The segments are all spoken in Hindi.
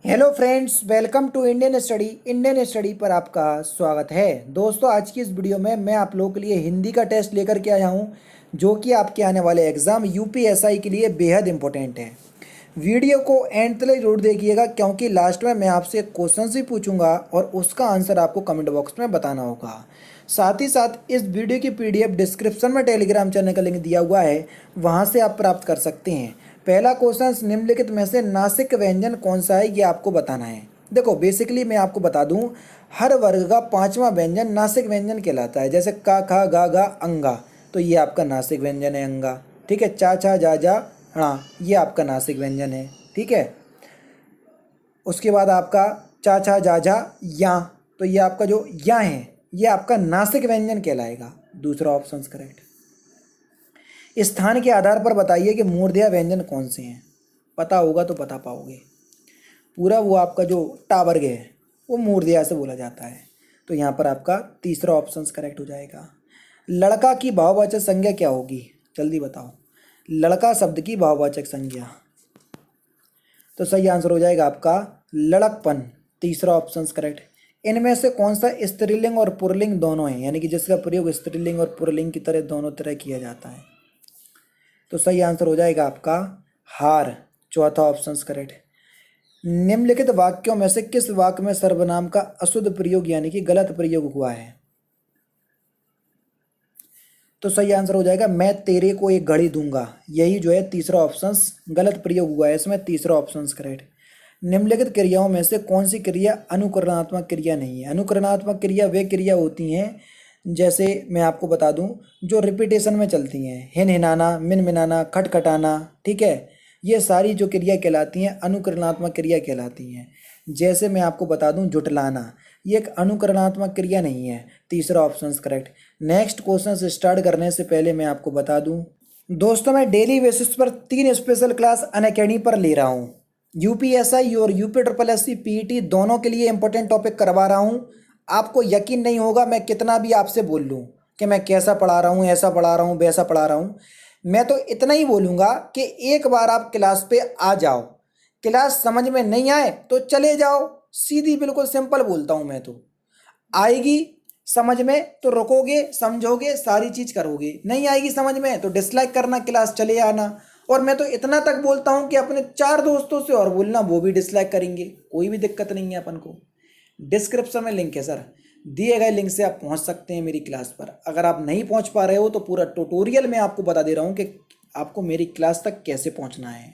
Hello friends, welcome to Indian study पर आपका स्वागत है। दोस्तों, आज की इस वीडियो में मैं आप लोगों के लिए हिंदी का टेस्ट लेकर के आया हूं, जो कि आपके आने वाले एग्ज़ाम यूपीएसआई के लिए बेहद इंपॉर्टेंट है। वीडियो को एंड तक जरूर देखिएगा, क्योंकि लास्ट में मैं आपसे क्वेश्चन भी पूछूंगा और उसका आंसर आपको कमेंट बॉक्स में बताना होगा। साथ ही साथ इस वीडियो की पीडीएफ डिस्क्रिप्शन में टेलीग्राम चैनल का लिंक दिया हुआ है, वहां से आप प्राप्त कर सकते हैं। पहला क्वेश्चन, निम्नलिखित में से नासिक व्यंजन कौन सा है, ये आपको बताना है। देखो, बेसिकली मैं आपको बता दूं, हर वर्ग का पांचवा व्यंजन नासिक व्यंजन कहलाता है। जैसे का, खा, गा, अंगा, तो ये आपका नासिक व्यंजन है, अंगा। ठीक है। चा, छा, जा, हाँ, ये आपका नासिक व्यंजन है। ठीक है। उसके बाद आपका चा, छा, जा, या, तो ये आपका जो या है, ये आपका नासिक व्यंजन कहलाएगा। दूसरा ऑप्शन करेक्ट। स्थान के आधार पर बताइए कि मूर्धन्य व्यंजन कौन से हैं। पता होगा तो बता पाओगे। पूरा वो आपका जो टावर्ग है, वो मूर्धन्य से बोला जाता है। तो यहाँ पर आपका तीसरा ऑप्शन करेक्ट हो जाएगा। लड़का की भाववाचक संज्ञा क्या होगी, जल्दी बताओ। लड़का शब्द की भाववाचक संज्ञा, तो सही आंसर हो जाएगा आपका लड़कपन। तीसरा ऑप्शन करेक्ट। इनमें से कौन सा स्त्रीलिंग और पुल्लिंग दोनों है, यानी कि जिसका प्रयोग स्त्रीलिंग और पुल्लिंग की तरह दोनों तरह किया जाता है। तो सही आंसर हो जाएगा आपका हार। चौथा ऑप्शन करेक्ट। निम्नलिखित वाक्यों में से किस वाक्य में सर्वनाम का अशुद्ध प्रयोग यानी कि गलत प्रयोग हुआ है। तो सही आंसर हो जाएगा मैं तेरे को एक घड़ी दूंगा। यही जो है तीसरा ऑप्शन गलत प्रयोग हुआ है इसमें। तीसरा ऑप्शन करेक्ट। निम्नलिखित क्रियाओं में से कौन सी क्रिया अनुकरणात्मक क्रिया नहीं है। अनुकरणात्मक क्रिया वे क्रिया होती हैं, जैसे मैं आपको बता दूं, जो रिपीटेशन में चलती हैं। हिन हिनाना, मिन मिनाना, खटखटाना। ठीक है। ये सारी जो क्रिया कहलाती हैं अनुकरणात्मक क्रिया कहलाती हैं। जैसे मैं आपको बता दूं, जुटलाना, ये एक अनुकरणात्मक क्रिया नहीं है। तीसरा option correct. Next question start करने से पहले मैं आपको बता दूं, दोस्तों, मैं डेली बेसिस पर 3 स्पेशल क्लास अनअकैडमी पर ले रहा हूँ। यूपीएसआई और UP triple S C PET दोनों के लिए इंपॉर्टेंट टॉपिक करवा रहा हूँ। आपको यकीन नहीं होगा, मैं कितना भी आपसे बोल लूँ कि मैं कैसा पढ़ा रहा हूँ, ऐसा पढ़ा रहा हूँ, वैसा पढ़ा रहा हूँ, मैं तो इतना ही बोलूँगा कि एक बार आप क्लास पे आ जाओ। क्लास समझ में नहीं आए तो चले जाओ। सीधी बिल्कुल सिंपल बोलता हूँ मैं तो। आएगी समझ में तो रुकोगे, समझोगे, सारी चीज करोगे। नहीं आएगी समझ में तो डिसलाइक करना, क्लास चले आना। और मैं तो इतना तक बोलता हूं कि अपने 4 दोस्तों से और बोलना, वो भी डिसलाइक करेंगे। कोई भी दिक्कत नहीं है अपन को। डिस्क्रिप्शन में लिंक है सर, दिए गए लिंक से आप पहुंच सकते हैं मेरी क्लास पर। अगर आप नहीं पहुंच पा रहे हो तो पूरा ट्यूटोरियल मैं आपको बता दे रहा हूं कि आपको मेरी क्लास तक कैसे पहुंचना है।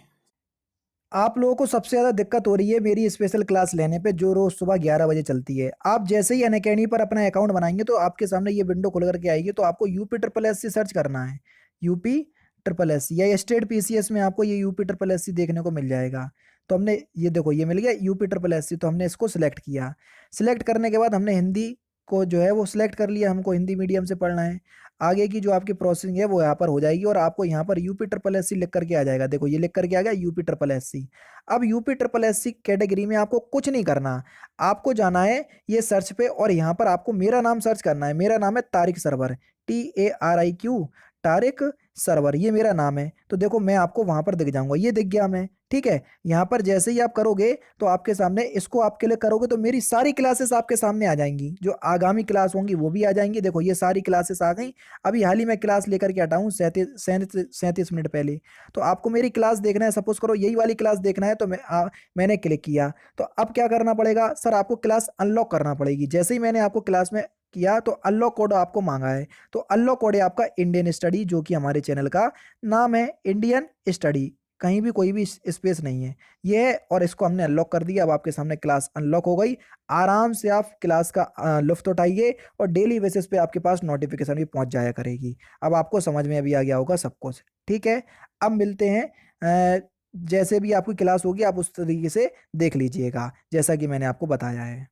आप लोगों को सबसे ज़्यादा दिक्कत हो रही है मेरी स्पेशल क्लास लेने पे, जो रोज़ सुबह 11 बजे चलती है। आप जैसे ही अनअकैडमी पर अपना अकाउंट बनाएंगे तो आपके सामने ये विंडो खुल करके आएगी। तो आपको UP triple S C search करना है। यूपी ट्रिपल एस सी या स्टेट पीसीएस में आपको ये यूपी ट्रिपल एस सी देखने को मिल जाएगा। तो हमने ये देखो, ये मिल गया यूपी ट्रिपल एस सी। तो हमने इसको सिलेक्ट किया। सिलेक्ट करने के बाद हमने हिंदी को जो है वो सिलेक्ट कर लिया। हमको हिंदी मीडियम से पढ़ना है। आगे की जो आपकी प्रोसेसिंग है वो यहाँ पर हो जाएगी और आपको यहाँ पर यूपी ट्रिपल एस सी लिख करके आ जाएगा। देखो, ये लिख करके आ गया यूपी ट्रिपल एस सी। अब UP triple S C category में आपको कुछ नहीं करना। आपको जाना है ये सर्च पे और यहाँ पर आपको मेरा नाम सर्च करना है। मेरा नाम है तारिक सरवर, TARIQ, तारिक सरवर, ये मेरा नाम है। तो देखो, मैं आपको वहां पर दिख जाऊंगा। ये दिख गया मैं। ठीक है। यहाँ पर जैसे ही आप करोगे तो आपके सामने इसको आप क्लिक करोगे तो मेरी सारी क्लासेस आपके सामने आ जाएंगी। जो आगामी क्लास होंगी वो भी आ जाएंगी। देखो, ये सारी क्लासेस आ गई। अभी हाल ही में क्लास लेकर के हटा हूँ 37 मिनट पहले। तो आपको मेरी क्लास देखना है, सपोज करो यही वाली क्लास देखना है, तो मैंने क्लिक किया। तो अब क्या करना पड़ेगा सर, आपको क्लास अनलॉक करना पड़ेगी। जैसे ही मैंने आपको क्लास में किया तो अनलॉक कोड आपको मांगा है। तो अनलॉक कोड है आपका इंडियन स्टडी, जो कि हमारे चैनल का नाम है इंडियन स्टडी। कहीं भी कोई भी स्पेस नहीं है ये है। और इसको हमने अनलॉक कर दिया। अब आपके सामने क्लास अनलॉक हो गई। आराम से आप क्लास का लुफ्त उठाइए और डेली बेसिस पे आपके पास नोटिफिकेशन भी पहुंच जाया करेगी। अब आपको समझ में अभी आ गया होगा सब कुछ। ठीक है। अब मिलते हैं। जैसे भी आपकी क्लास होगी आप उस तरीके से देख लीजिएगा, जैसा कि मैंने आपको बताया है।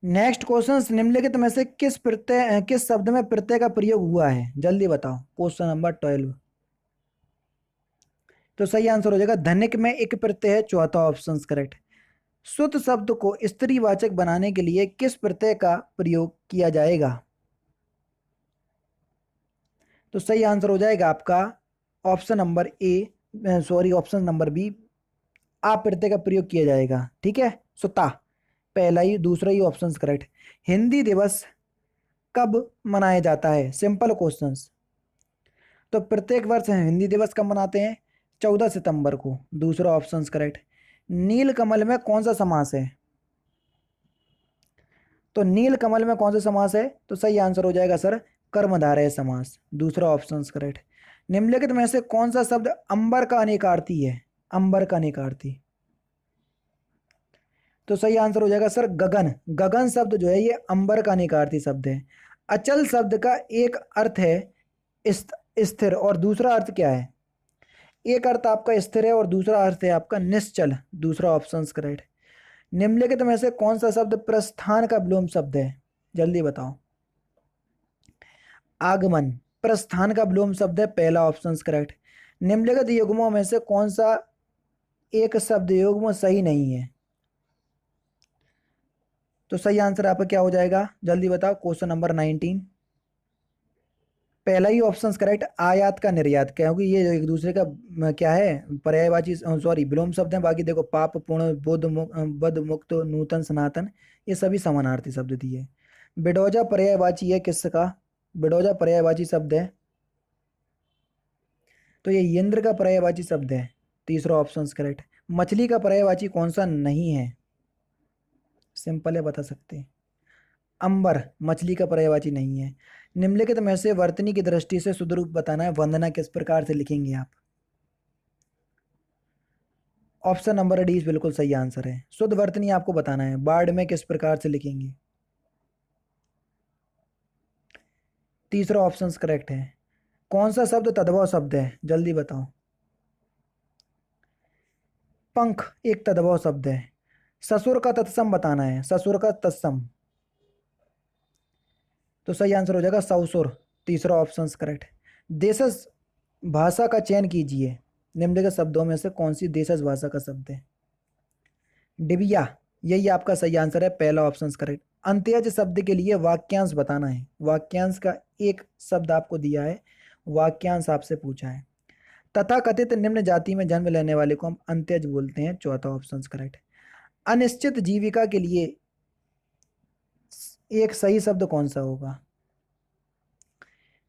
नेक्स्ट क्वेश्चन, निम्नलिखित में से किस शब्द में प्रत्यय का प्रयोग हुआ है, जल्दी बताओ। Question number 12। तो सही आंसर हो जाएगा धनिक में एक प्रत्यय है। चौथा ऑप्शन करेक्ट। शुद्ध शब्द को स्त्रीवाचक बनाने के लिए किस प्रत्यय का प्रयोग किया जाएगा। तो सही आंसर हो जाएगा आपका option number A, sorry, option number B, आ प्रत्यय का प्रयोग किया जाएगा, ठीक है। सो ता, पहला ही दूसरा ही ऑप्शन करेक्ट। हिंदी दिवस कब मनाया जाता है, सिंपल क्वेश्चंस। तो प्रत्येक वर्ष हिंदी दिवस कब मनाते हैं, 14 सितंबर को, दूसरा ऑप्शन करेक्ट। नील कमल में कौन सा समास है, तो नील कमल में कौन सा समास है, तो सही आंसर हो जाएगा सर कर्मधारय समास, दूसरा ऑप्शन करेक्ट। निम्नलिखित में से कौन सा शब्द अंबर का अनेकार्थी है, अंबर का अनेकार्थी, तो सही आंसर हो जाएगा सर गगन। गगन शब्द जो है ये अंबर का अनेकार्थी शब्द है। अचल शब्द का एक अर्थ है स्थिर, और दूसरा अर्थ क्या है, एक अर्थ आपका स्थिर है और दूसरा अर्थ है आपका निश्चल, दूसरा ऑप्शन करेक्ट। निम्नलिखित में से कौन सा शब्द प्रस्थान का विलोम शब्द है, जल्दी बताओ। आगमन प्रस्थान का विलोम शब्द है, पहला ऑप्शन करेक्ट। निम्नलिखित युग्मों में से कौन सा एक शब्द युग्म सही नहीं है, तो सही आंसर आपका क्या हो जाएगा, जल्दी बताओ। क्वेश्चन नंबर 19, पहला ही ऑप्शन करेक्ट, आयात का निर्यात, क्योंकि ये एक दूसरे का क्या है, पर्यायवाची, सॉरी विलोम शब्द है। बाकी देखो पाप पूर्ण बद मुक्त नूतन सनातन, ये सभी समानार्थी शब्द दिए। बिडोजा पर्यायवाची है किसका, बिडोजा पर्यायवाची शब्द है, तो ये यंत्र का पर्यायवाची शब्द है, तीसरा ऑप्शन करेक्ट। मछली का पर्यायवाची कौन सा नहीं है, सिंपल है, बता सकते हैं। अंबर मछली का पर्यायवाची नहीं है। निम्नलिखित में से वर्तनी की दृष्टि से शुद्ध रूप बताना है, वंदना किस प्रकार से लिखेंगे आप, ऑप्शन नंबर डी बिल्कुल सही आंसर है। शुद्ध वर्तनी आपको बताना है, बाढ़ में किस प्रकार से लिखेंगे, तीसरा ऑप्शन करेक्ट है। कौन सा शब्द तद्भव शब्द है, जल्दी बताओ। पंख एक तद्भव शब्द है। ससुर का तत्सम बताना है, ससुर का तत्सम, तो सही आंसर हो जाएगा ससुर, तीसरा ऑप्शन करेक्ट। देशज भाषा का चयन कीजिए, निम्नलिखित शब्दों में से कौन सी देशज भाषा का शब्द है, डिबिया, यही आपका सही आंसर है, पहला ऑप्शन करेक्ट। अंत्यज शब्द के लिए वाक्यांश बताना है, वाक्यांश का एक शब्द आपको दिया है, वाक्यांश आपसे पूछा है। तथाकथित निम्न जाति में जन्म लेने वाले को हम अंत्यज बोलते हैं, चौथा ऑप्शन करेक्ट। अनिश्चित जीविका के लिए एक सही शब्द कौन सा होगा,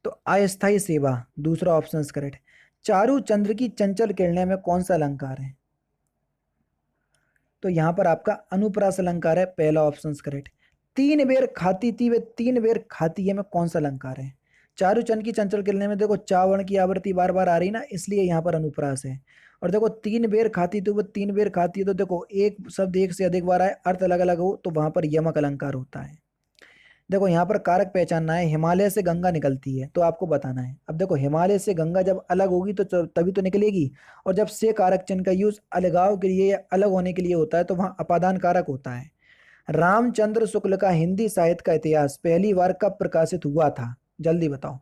तो अस्थायी सेवा, दूसरा ऑप्शन करेक्ट। चारू चंद्र की चंचल किरणें में कौन सा अलंकार है, तो यहां पर आपका अनुप्रास अलंकार है, पहला ऑप्शन करेक्ट। तीन बेर खाती थी वे तीन बेर खाती है में कौन सा अलंकार है, चारू चंद की चंचल किरणें में देखो चावर्ण की आवृत्ति बार बार आ रही ना, इसलिए यहाँ पर अनुप्रास है। और देखो तीन बेर खाती तो वो तीन बेर खाती है, तो देखो एक शब्द एक से अधिक बार आए, अर्थ अलग अलग हो, तो वहां पर यमक अलंकार होता है। देखो यहाँ पर कारक पहचानना है, हिमालय से गंगा निकलती है, तो आपको बताना है। अब देखो हिमालय से गंगा जब अलग होगी तो तभी तो निकलेगी, और जब से कारक चिन्ह का यूज अलगाव के लिए या अलग होने के लिए होता है तो वहां अपादान कारक होता है। रामचंद्र शुक्ल का हिंदी साहित्य का इतिहास पहली बार कब प्रकाशित हुआ था, जल्दी बताओ।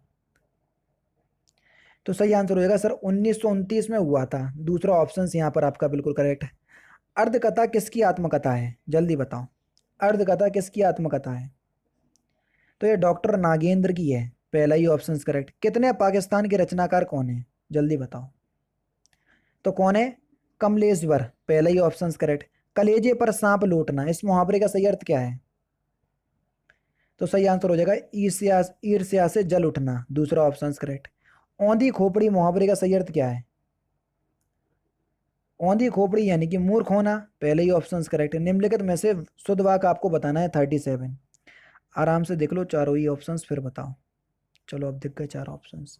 तो सही आंसर हो जाएगा सर 1929 में हुआ था, दूसरा ऑप्शन यहाँ पर आपका बिल्कुल करेक्ट है। अर्धकथा किसकी आत्मकथा है, जल्दी बताओ। अर्धकथा किसकी आत्मकथा है, तो ये डॉक्टर नागेंद्र की है, पहला ही ऑप्शन करेक्ट। कितने पाकिस्तान के रचनाकार कौन है, जल्दी बताओ। तो कौन है, कमलेश्वर, पहला ही ऑप्शन करेक्ट। कलेजे पर सांप लौटना, इस मुहावरे का सही अर्थ क्या है, तो सही आंसर हो जाएगा ईर्ष्या, ईर्ष्या से जल उठना, दूसरा ऑप्शन करेक्ट। औंधी खोपड़ी मुहावरे का सही अर्थ क्या है, औंधी खोपड़ी यानी कि मूर्ख होना, पहले ही ऑप्शन करेक्ट। निम्नलिखित में से शुद्ध वाक्य आपको बताना है 37, आराम से देख लो चारों ही ऑप्शंस फिर बताओ। चलो अब दिख गए चार ऑप्शंस।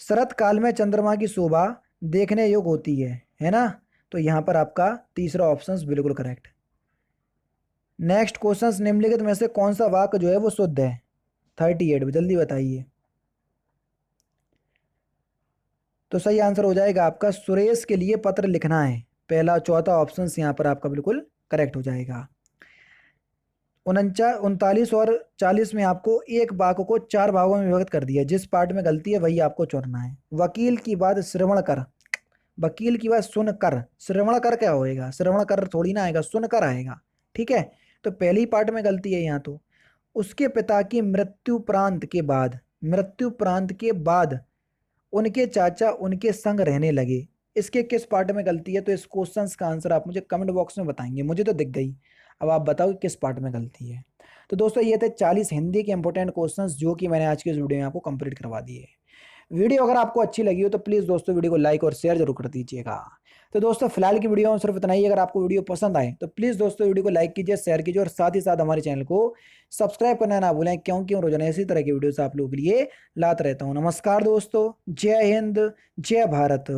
शरत काल में चंद्रमा की शोभा देखने योग्य होती है ना, तो यहां पर आपका तीसरा ऑप्शन बिल्कुल करेक्ट। नेक्स्ट क्वेश्चन, निम्नलिखित में से कौन सा वाक्य जो है वो शुद्ध है, 38, जल्दी बताइए। तो सही आंसर हो जाएगा आपका सुरेश के लिए पत्र लिखना है, पहला चौथा ऑप्शन यहां पर आपका बिल्कुल करेक्ट हो जाएगा। 39 और 40 में आपको एक वाक्य को चार भागों में विभक्त कर दिया, जिस पार्ट में गलती है वही आपको चुनना है। वकील की बात श्रवण कर, वकील की बात सुन कर, श्रवण कर क्या होएगा, श्रवण कर थोड़ी ना आएगा, सुन कर आएगा, ठीक है। तो पहली पार्ट में गलती है यहाँ तो। उसके पिता की मृत्युपरांत के बाद, मृत्युपरांत के बाद उनके चाचा उनके संग रहने लगे, इसके किस पार्ट में गलती है? तो इस क्वेश्चन का आंसर आप मुझे कमेंट बॉक्स में बताएंगे, मुझे तो दिख गई। अब आप बताओ कि किस पार्ट में गलती है। तो दोस्तों ये थे 40 हिंदी के इंपॉर्टेंट क्वेश्चंस जो कि मैंने आज के इस वीडियो में आपको कंप्लीट करवा दिए। वीडियो अगर आपको अच्छी लगी हो तो प्लीज़ दोस्तों वीडियो को लाइक और शेयर जरूर कर दीजिएगा। तो दोस्तों फिलहाल की वीडियो में सिर्फ इतना ही। अगर आपको वीडियो पसंद आए तो प्लीज़ दोस्तों वीडियो को लाइक कीजिए, शेयर कीजिए और साथ ही साथ हमारे चैनल को सब्सक्राइब करना ना भूलें, क्योंकि मैं रोजाना इसी तरह की वीडियोस आप लोगों के लिए लाता रहता हूँ। नमस्कार दोस्तों, जय हिंद, जय भारत।